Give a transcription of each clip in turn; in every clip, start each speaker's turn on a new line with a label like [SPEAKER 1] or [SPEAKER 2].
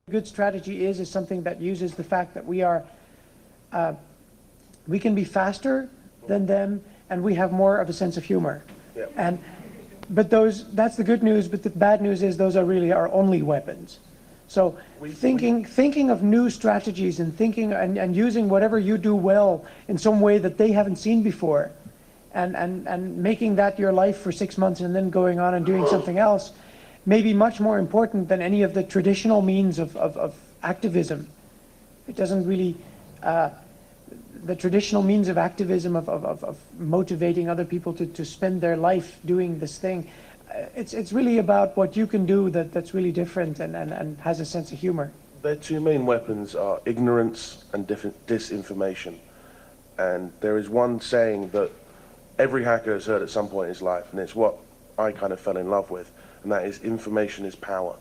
[SPEAKER 1] good strategy is something that uses the fact that we can be faster than them, and we have more of a sense of humor.
[SPEAKER 2] Yeah.
[SPEAKER 1] But that's the good news, but the bad news is those are really our only weapons. So thinking of new strategies and thinking and using whatever you do well in some way that they haven't seen before, and making that your life for 6 months and then going on and doing something else may be much more important than any of the traditional means of activism. It doesn't really, the traditional means of activism, of motivating other people to spend their life doing this thing, it's really about what you can do that's really different and has a sense of humor.
[SPEAKER 2] Their two main weapons are ignorance and disinformation. And there is one saying that every hacker has heard at some point in his life, and it's what I kind of fell in love with, and that is information is power.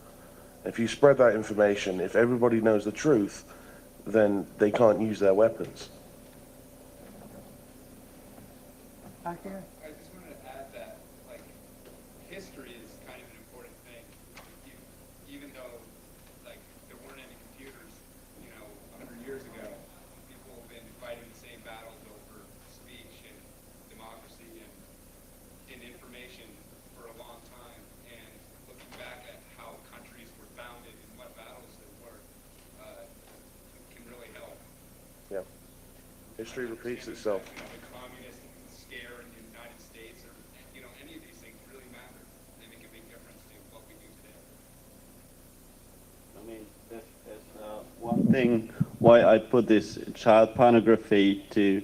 [SPEAKER 2] If you spread that information, if everybody knows the truth, then they can't use their weapons.
[SPEAKER 1] Back here?
[SPEAKER 3] I just wanted to add that, like, history is kind of an important thing. Even though, like, there weren't any computers, 100 years ago, people have been fighting the same battles over speech and democracy and information for a long time. And looking back at how countries were founded and what battles there were, can really help.
[SPEAKER 2] Yeah. History repeats itself.
[SPEAKER 3] The communist scare in the United States, or any of these things really matter. They make a big difference to what we do today.
[SPEAKER 4] I mean, there's one thing why I put this child pornography to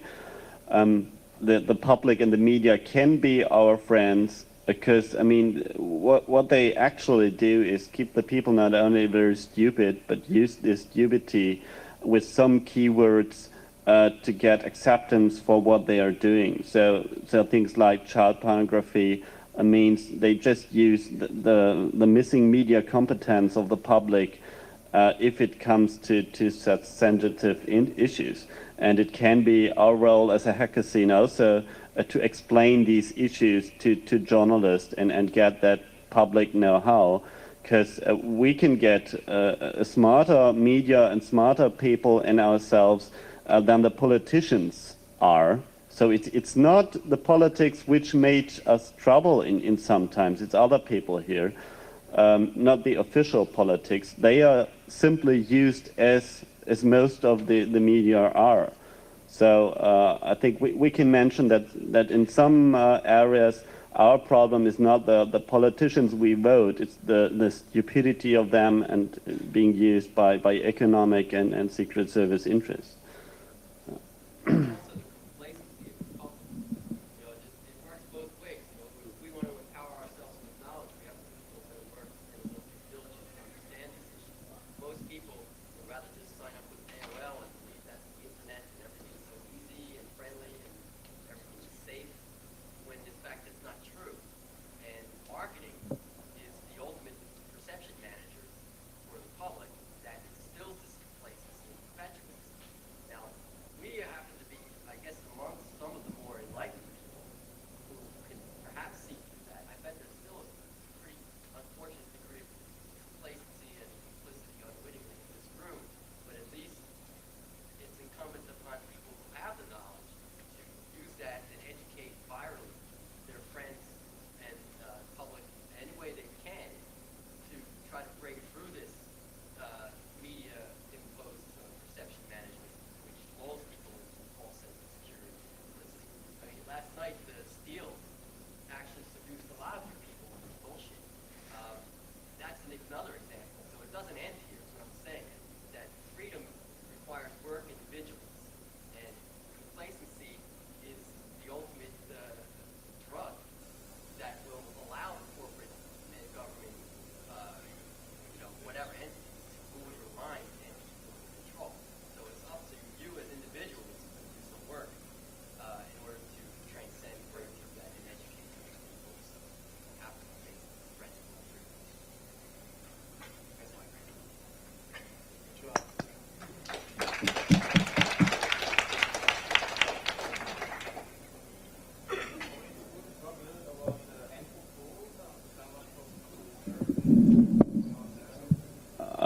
[SPEAKER 4] the public and the media can be our friends, because I mean, what they actually do is keep the people not only very stupid, but use this stupidity with some keywords to get acceptance for what they are doing. So things like child pornography means they just use the missing media competence of the public if it comes to such sensitive issues. And it can be our role as a hacker scene also to explain these issues to journalists and get that public know-how, because we can get a smarter media and smarter people in ourselves than the politicians are. So it's not the politics which made us trouble in sometimes, it's other people here, not the official politics. They are simply used as most of the media are. So I think we can mention that in some areas our problem is not the politicians we vote, it's the stupidity of them and being used by economic and Secret Service interests.
[SPEAKER 5] That instills this complacency and perpetuates. Now, we happen to be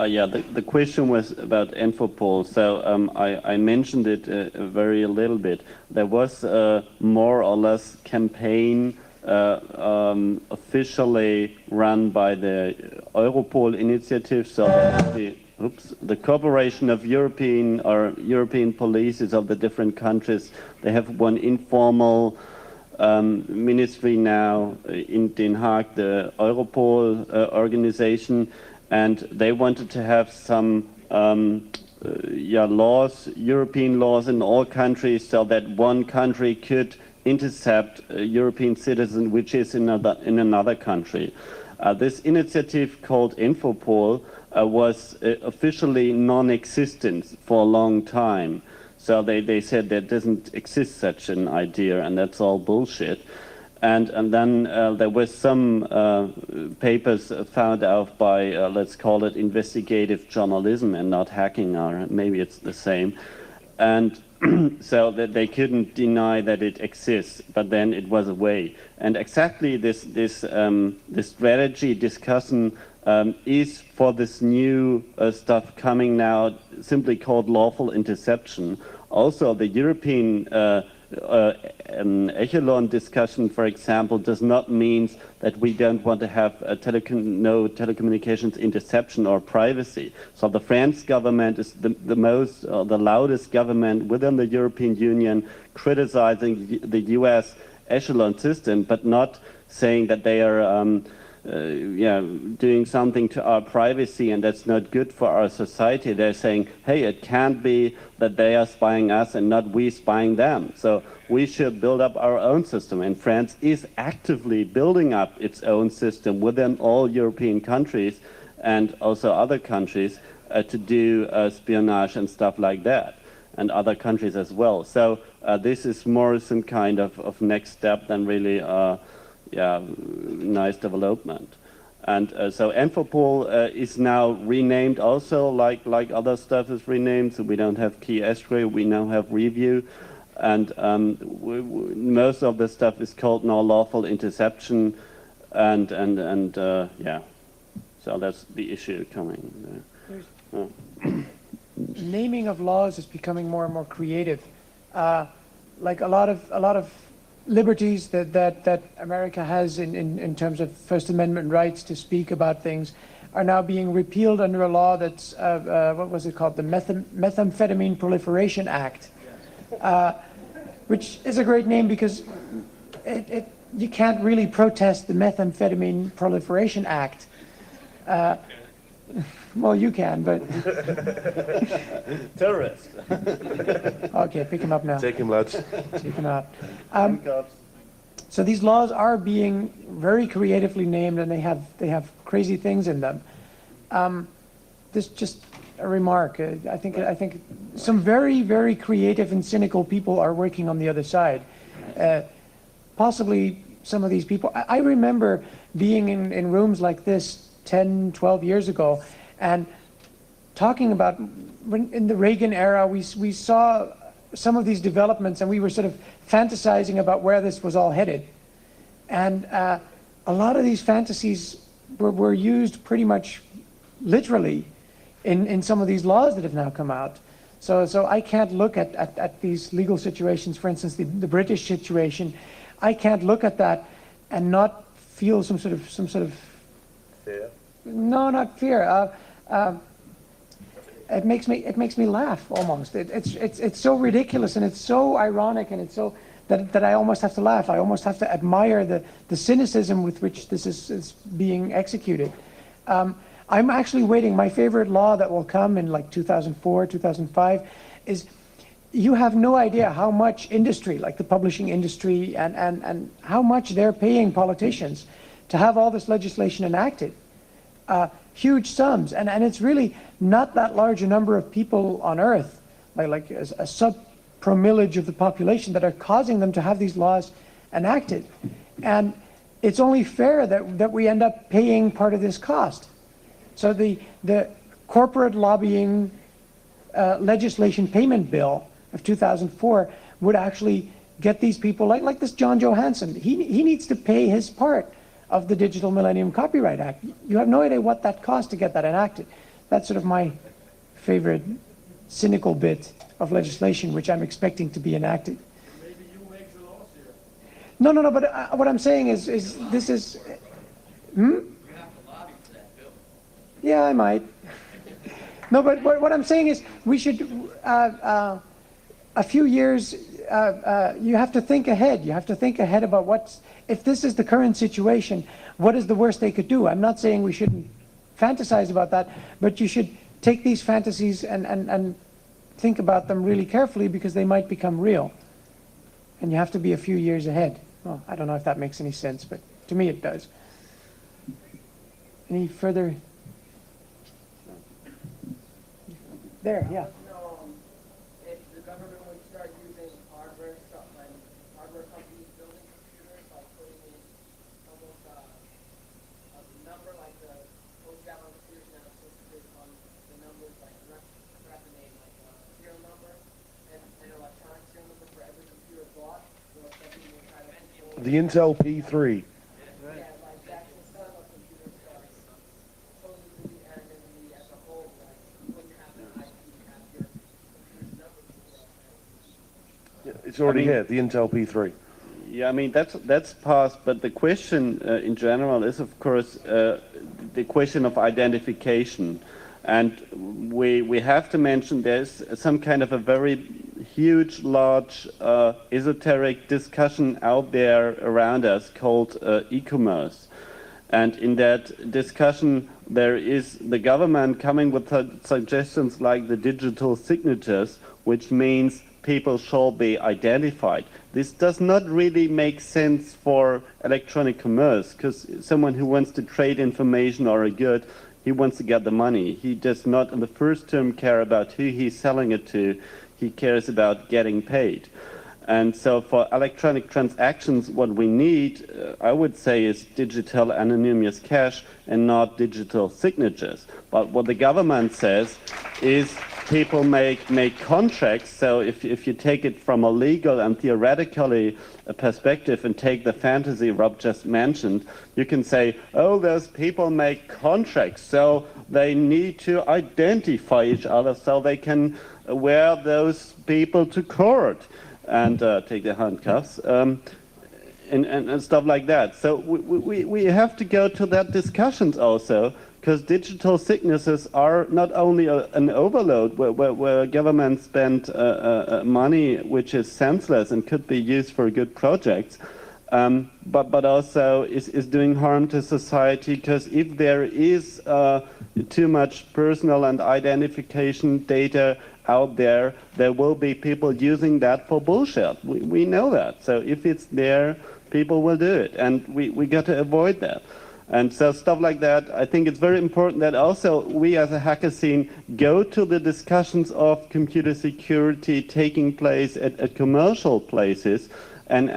[SPEAKER 4] Yeah, the question was about Infopol. So I mentioned it very little bit. There was a more or less campaign officially run by the Europol initiative. So the cooperation of European polices of the different countries. They have one informal ministry now in Den Haag, the Europol organization. And they wanted to have some laws, European laws in all countries, so that one country could intercept a European citizen which is in another country. This initiative called Infopol was officially non-existent for a long time. So they said there doesn't exist such an idea, and that's all bullshit. And then there were some papers found out by, let's call it investigative journalism and not hacking, or maybe it's the same. And so that they couldn't deny that it exists, but then it was away. And exactly this strategy discussion is for this new stuff coming now, simply called lawful interception. Also, the European echelon discussion, for example, does not mean that we don't want to have no telecommunications interception or privacy. So the French government is the loudest government within the European Union criticizing the US echelon system, but not saying that they are doing something to our privacy and that's not good for our society. They're saying, hey, it can't be that they are spying us and not we spying them. So we should build up our own system. And France is actively building up its own system within all European countries and also other countries to do espionage and stuff like that, and other countries as well. So this is more some kind of next step than really nice development. And so Infopol is now renamed also, like other stuff is renamed. So we don't have key escrow, we now have review. And most of the stuff is called now lawful interception. And yeah, so that's the issue coming.
[SPEAKER 1] Naming of laws is becoming more and more creative. Like a lot of liberties that America has in terms of First Amendment rights to speak about things are now being repealed under a law that's, what was it called, the Methamphetamine Proliferation Act, which is a great name because you can't really protest the Methamphetamine Proliferation Act. Well, you can, but...
[SPEAKER 4] Terrorist.
[SPEAKER 1] Okay, pick him up now.
[SPEAKER 2] Take him, lads.
[SPEAKER 1] Take him out. So these laws are being very creatively named, and they have crazy things in them. This just a remark. I think some very, very creative and cynical people are working on the other side. Possibly some of these people. I remember being in rooms like this 10, 12 years ago, and talking about when in the Reagan era, we saw some of these developments, and we were sort of fantasizing about where this was all headed. And a lot of these fantasies were used pretty much literally in some of these laws that have now come out. So I can't look at these legal situations, for instance, the British situation. I can't look at that and not feel some sort of
[SPEAKER 2] Fear?
[SPEAKER 1] No, not fear. It makes me laugh almost. It's so ridiculous and it's so ironic and it's so that I almost have to laugh. I almost have to admire the cynicism with which this is being executed. I'm actually waiting. My favorite law that will come in like 2004, 2005 is you have no idea how much industry, like the publishing industry, and how much they're paying politicians to have all this legislation enacted. Huge sums, and it's really not that large a number of people on Earth, like a sub-promillage of the population that are causing them to have these laws enacted. And it's only fair that we end up paying part of this cost. So the corporate lobbying legislation payment bill of 2004 would actually get these people, like this John Johansson, he needs to pay his part of the Digital Millennium Copyright Act. You have no idea what that cost to get that enacted. That's sort of my favorite cynical bit of legislation, which I'm expecting to be enacted.
[SPEAKER 5] Maybe you make the laws here.
[SPEAKER 1] No, no, no, but what I'm saying is this is, yeah, I might. No, but what I'm saying is we should, a few years, you have to think ahead. You have to think ahead about what's, if this is the current situation, what is the worst they could do? I'm not saying we shouldn't fantasize about that, but you should take these fantasies and think about them really carefully because they might become real. And you have to be a few years ahead. Well, I don't know if that makes any sense, but to me it does. Any further? There, yeah.
[SPEAKER 6] If the government would start using hardware stuff, like hardware companies building computers, like putting in almost a number like the post out on computers now, so on the numbers like forgot the name, like serial number and an electronic serial number for every computer bought, or something would try to control.
[SPEAKER 2] The Intel P3.
[SPEAKER 6] Yeah, like the actual sum of computer stuff, supposedly anonymity as a whole, like you wouldn't have an IP to have your computer's number before.
[SPEAKER 2] It's already here, the Intel P3.
[SPEAKER 4] Yeah, I mean, that's past, but the question in general is, of course, the question of identification. And we have to mention there's some kind of a very huge, large, esoteric discussion out there around us called e-commerce. And in that discussion, there is the government coming with suggestions like the digital signatures, which means people shall be identified. This does not really make sense for electronic commerce, because someone who wants to trade information or a good, he wants to get the money. He does not in the first term care about who he's selling it to, he cares about getting paid. And so for electronic transactions, what we need, I would say, is digital anonymous cash and not digital signatures. But what the government says is people make contracts. So if you take it from a legal and theoretically perspective and take the fantasy Rob just mentioned, you can say, oh, those people make contracts, so they need to identify each other so they can wear those people to court and take their handcuffs and stuff like that. So we have to go to that discussions also, because digital signatures are not only an overload where governments spend money which is senseless and could be used for good projects, but also is doing harm to society, because if there is too much personal and identification data out there, there will be people using that for bullshit. We know that. So if it's there, people will do it, and we got to avoid that. And so stuff like that, I think it's very important that also we as a hacker scene go to the discussions of computer security taking place at commercial places and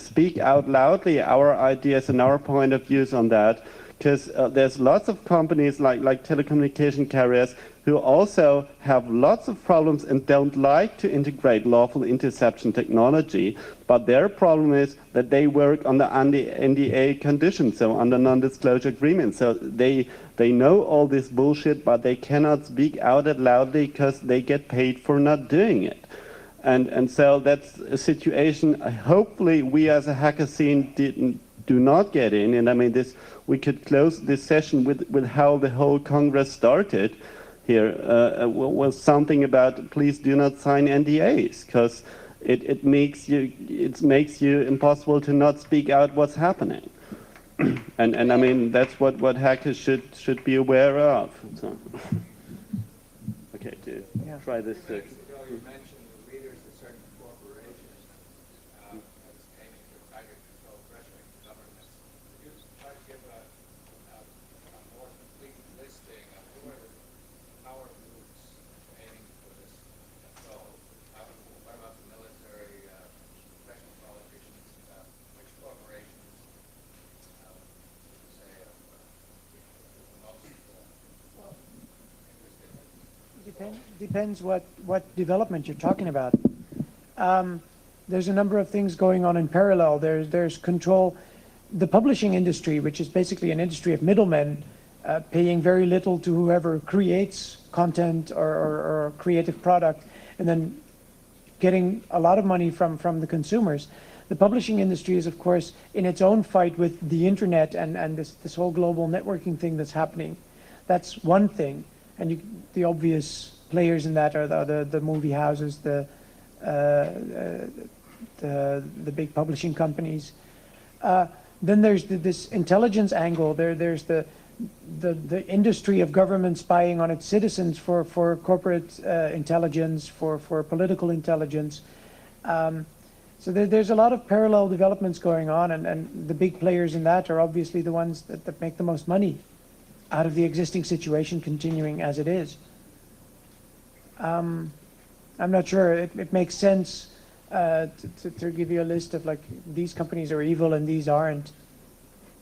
[SPEAKER 4] speak out loudly our ideas and our point of views on that, because there's lots of companies like telecommunication carriers who also have lots of problems and don't like to integrate lawful interception technology, but their problem is that they work under NDA conditions, so under non-disclosure agreements. So they know all this bullshit, but they cannot speak out it loudly because they get paid for not doing it. And so that's a situation hopefully we as a hacker scene do not get in. And I mean, we could close this session with how the whole Congress started here, was something about please do not sign NDAs, because it makes you impossible to not speak out what's happening. and I mean, that's what hackers should be aware of. So. Okay, try this.
[SPEAKER 3] You mentioned the leaders of certain corporations as aiming to tighter control, pressuring governments. Could you try to give a more complete listing of who are the power groups aiming for this control? What about the military, professional politicians? Which corporations say are the most interested?
[SPEAKER 1] Depends what development you're talking about. There's a number of things going on in parallel. There's control. The publishing industry, which is basically an industry of middlemen, paying very little to whoever creates content or creative product, and then getting a lot of money from the consumers. The publishing industry is, of course, in its own fight with the internet and this whole global networking thing that's happening. That's one thing, and the obvious players in that are the movie houses, the big publishing companies. Then there's this intelligence angle. There's the industry of government spying on its citizens for corporate intelligence, for political intelligence. So there's a lot of parallel developments going on, and the big players in that are obviously the ones that make the most money out of the existing situation continuing as it is. I'm not sure it makes sense to give you a list of like these companies are evil and these aren't.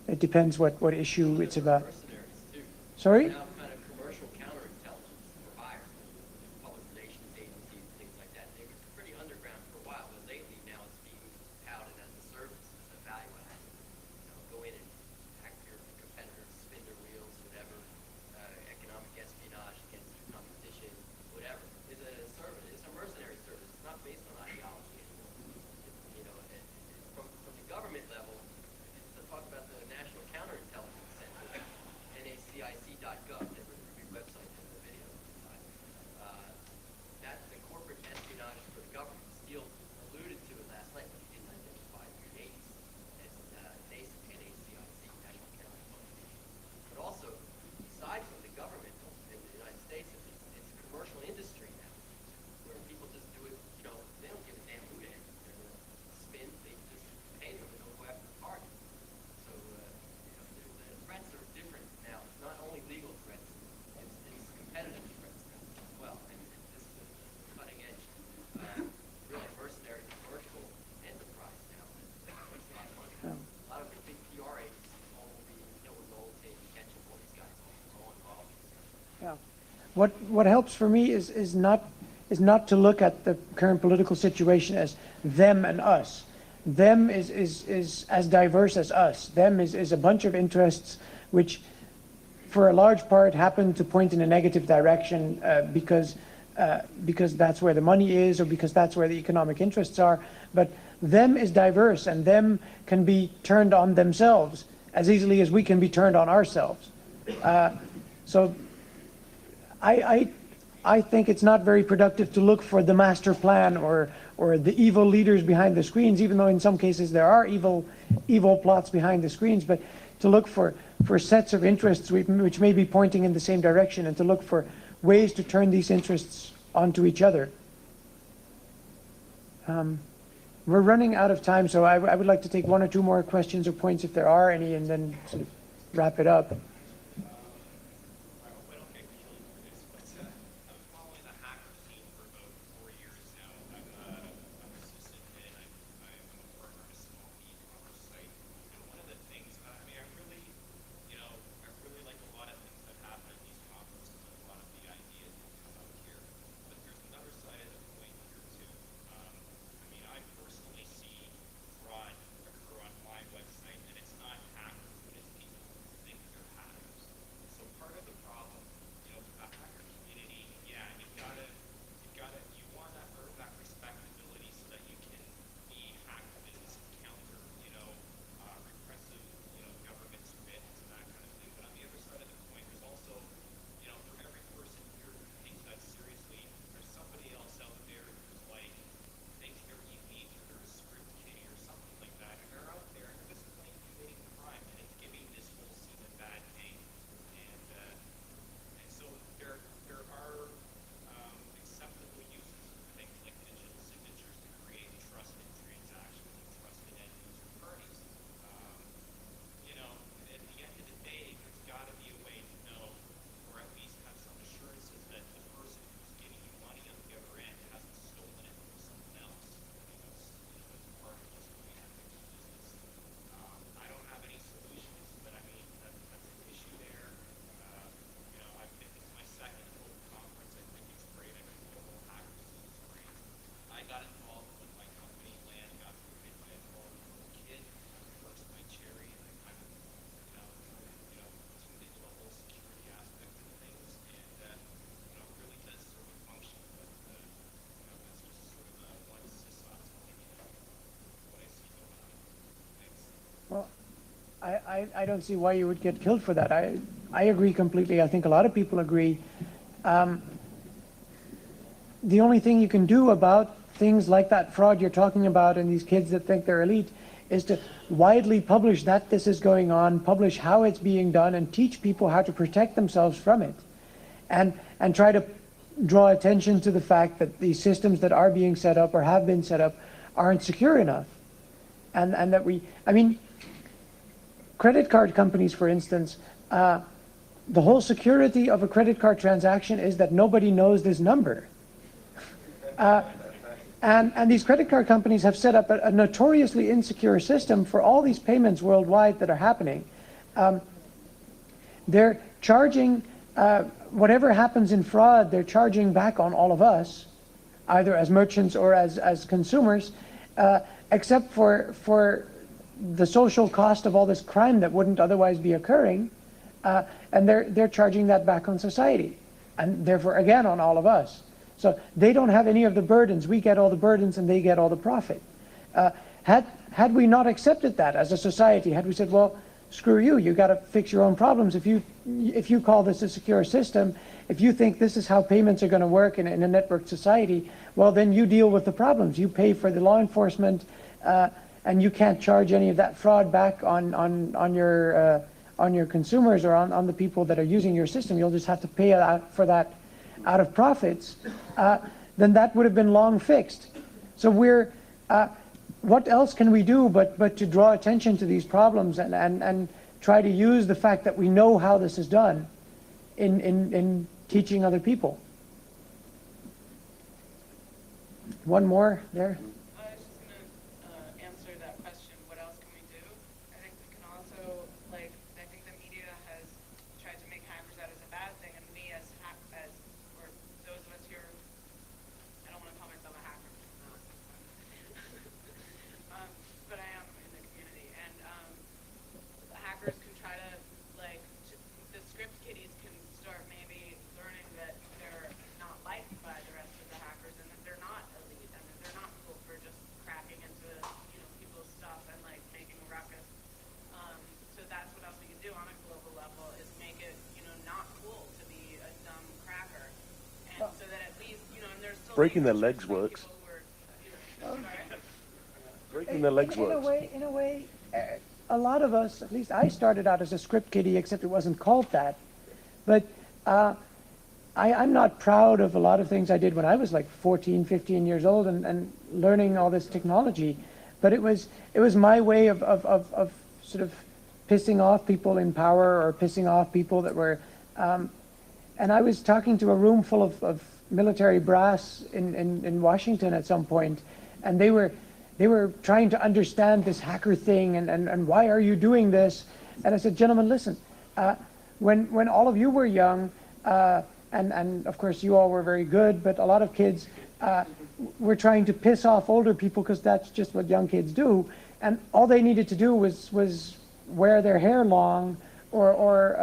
[SPEAKER 1] It depends what issue it's about.
[SPEAKER 7] Mercenaries too.
[SPEAKER 1] Sorry?
[SPEAKER 7] Now kind of commercial counterintelligence for buyers, public relations agencies, things like that. They were pretty underground for a while, but lately now it's being touted as a service, as a value add. Go in and hack your competitors, spin their wheels, whatever. Economic espionage against your competition, whatever. It's a service. It's a mercenary service. It's not based on ideology anymore. From the government level, to talk about the National Counterintelligence Center, nacic.gov, that your website has the video inside. That the corporate espionage for the government. Steele alluded to it last night, but he didn't identify the names as NACIC, National Counterintelligence. But also, aside from the government in the United States, it's a commercial industry now, where people just do it. They don't give a damn who they are. They're going to spin. They just pay them and they'll go after the target. So, the threats are different now. It's not only legal threats, it's competitive threats as well. And this is a cutting edge, really mercenary commercial enterprise now. That makes a lot of money. A lot of the big PR agencies all will be, with Nolte and Ketchum, all these guys all involved.
[SPEAKER 1] Yeah. What helps for me is not to look at the current political situation as them and us. Them is as diverse as us. Them is a bunch of interests which, for a large part, happen to point in a negative direction because that's where the money is or because that's where the economic interests are. But them is diverse, and them can be turned on themselves as easily as we can be turned on ourselves. So I think it's not very productive to look for the master plan or the evil leaders behind the screens, even though in some cases there are evil plots behind the screens, but to look for sets of interests which may be pointing in the same direction, and to look for ways to turn these interests onto each other. We're running out of time, so I would like to take one or two more questions or points if there are any, and then sort of wrap it up. I don't see why you would get killed for that. I agree completely. I think a lot of people agree. The only thing you can do about things like that fraud you're talking about and these kids that think they're elite is to widely publish that this is going on, publish how it's being done, and teach people how to protect themselves from it. And try to draw attention to the fact that these systems that are being set up or have been set up aren't secure enough. And that I mean, credit card companies, for instance, the whole security of a credit card transaction is that nobody knows this number. And these credit card companies have set up a notoriously insecure system for all these payments worldwide that are happening. They're charging, whatever happens in fraud, they're charging back on all of us, either as merchants or as consumers, except for the social cost of all this crime that wouldn't otherwise be occurring. And they're charging that back on society, and therefore, again, on all of us. So they don't have any of the burdens. We get all the burdens and they get all the profit. Had we not accepted that as a society, had we said, well, screw you, you got to fix your own problems. If you call this a secure system, if you think this is how payments are going to work in a networked society, well, then you deal with the problems. You pay for the law enforcement, and you can't charge any of that fraud back on your consumers or on the people that are using your system. You'll just have to pay for that out of profits. Then that would have been long fixed. So what else can we do but to draw attention to these problems and try to use the fact that we know how this is done in teaching other people? One more there.
[SPEAKER 8] I was just going to answer that question, what else can we do? I think we can also, I think the media has tried to make hackers out as a bad thing, and me or those of us here, I don't want to call myself a hacker, but I am in the community, and the hackers can try to, the script kiddies can start maybe learning that they're not liked by the rest of the hackers, and that they're not elite, and that they're not cool for just cracking into, people's stuff and making a ruckus. So that's what else we can do on a global level is make it, not cool to be a dumb cracker, and so that at least, and there's still
[SPEAKER 2] Breaking their legs works.
[SPEAKER 8] Sorry?
[SPEAKER 2] Breaking their legs works.
[SPEAKER 1] In a way, a lot of us, at least I started out as a script kiddie, except it wasn't called that. But I'm not proud of a lot of things I did when I was 14, 15 years old and learning all this technology. But it was my way of sort of pissing off people in power or pissing off people that were... and I was talking to a room full of military brass in Washington at some point, and they were trying to understand this hacker thing and why are you doing this? And I said, gentlemen, listen, when all of you were young, and of course you all were very good, but a lot of kids were trying to piss off older people because that's just what young kids do. And all they needed to do was wear their hair long or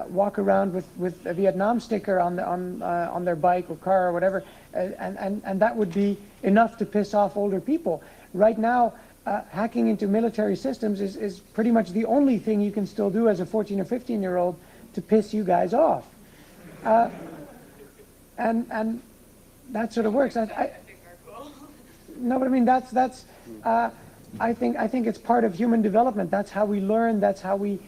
[SPEAKER 1] walk around with a Vietnam sticker on their bike or car or whatever, and that would be enough to piss off older people. Right now, hacking into military systems is pretty much the only thing you can still do as a 14 or 15-year-old to piss you guys off. And that sort of works. No, but I mean that's I think it's part of human development. That's how we learn. That's how we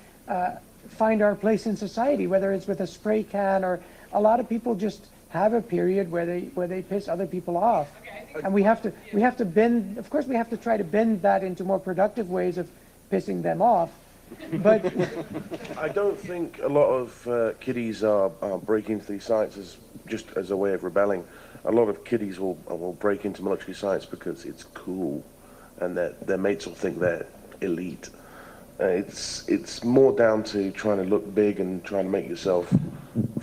[SPEAKER 1] find our place in society. Whether it's with a spray can or a lot of people just have a period where they piss other people off, and we have to bend. Of course, we have to try to bend that into more productive ways of pissing them off. But
[SPEAKER 2] I don't think a lot of kiddies are breaking into these sites just as a way of rebelling. A lot of kiddies will break into military sites because it's cool, and their mates will think they're elite. It's more down to trying to look big and trying to make yourself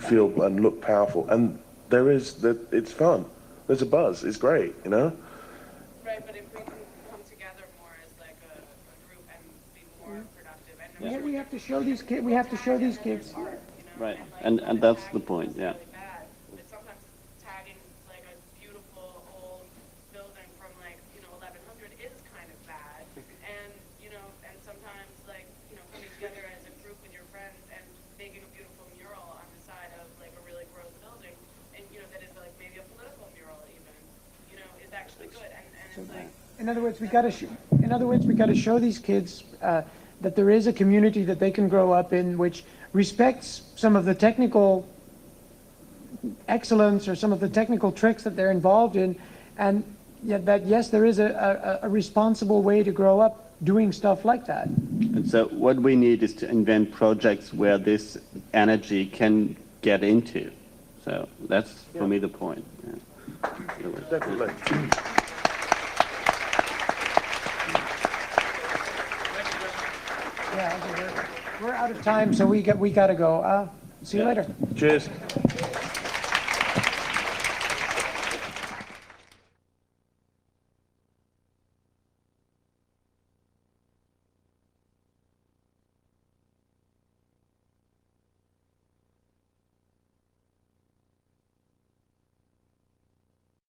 [SPEAKER 2] feel and look powerful. And it's fun. There's a buzz. It's great,
[SPEAKER 8] Right, but if we can come together more as a group and be more productive. And
[SPEAKER 1] yeah, we have to show these kids. We have to show these kids.
[SPEAKER 4] Right, and that's the point, yeah.
[SPEAKER 8] But sometimes tagging a beautiful old building from 1100 is kind of bad, and and sometimes
[SPEAKER 1] In other words, we got to show these kids that there is a community that they can grow up in which respects some of the technical excellence or some of the technical tricks that they're involved in, and yet that yes, there is a responsible way to grow up doing stuff like that.
[SPEAKER 4] And so what we need is to invent projects where this energy can get into. So that's for me the point. Yeah.
[SPEAKER 2] Definitely.
[SPEAKER 1] Yeah, okay, we're out of time, so we got to go. See you later.
[SPEAKER 2] Cheers.